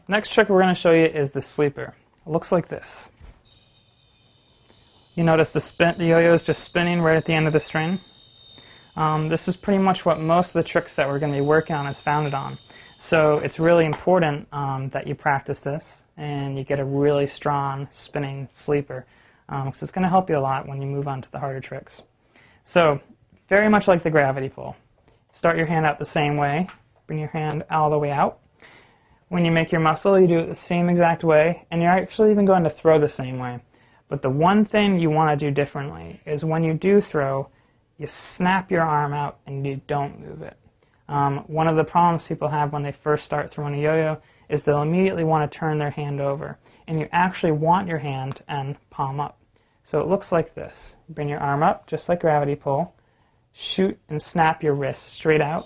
Next trick we're going to show you is the sleeper. It looks like this. You notice the yo-yo is just spinning right at the end of the string. This is pretty much what most of the tricks that we're going to be working on is founded on. So it's really important that you practice this and you get a really strong spinning sleeper, because it's going to help you a lot when you move on to the harder tricks. So very much like the gravity pull. Start your hand out the same way. Bring your hand all the way out. When you make your muscle, you do it the same exact way, and you're actually even going to throw the same way. But the one thing you want to do differently is when you do throw, you snap your arm out and you don't move it. One of the problems people have when they first start throwing a yo-yo is they'll immediately want to turn their hand over, and you actually want your hand and palm up. So it looks like this. Bring your arm up, just like gravity pull, shoot and snap your wrist straight out,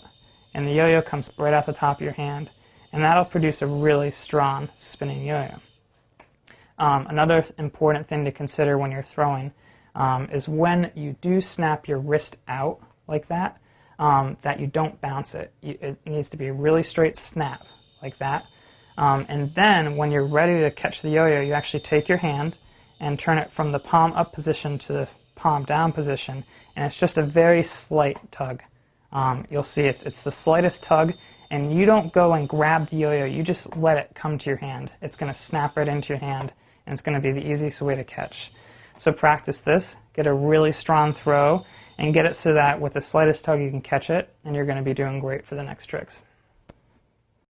and the yo-yo comes right off the top of your hand, and that'll produce a really strong spinning yo-yo. Another important thing to consider when you're throwing is when you do snap your wrist out like that, that you don't bounce it. It needs to be a really straight snap like that. And then when you're ready to catch the yo-yo, you actually take your hand and turn it from the palm up position to the palm down position, and it's just a very slight tug. You'll see it's the slightest tug, and you don't go and grab the yo-yo, you just let it come to your hand. It's going to snap right into your hand, and it's going to be the easiest way to catch. So practice this, get a really strong throw, and get it so that with the slightest tug you can catch it, and you're going to be doing great for the next tricks.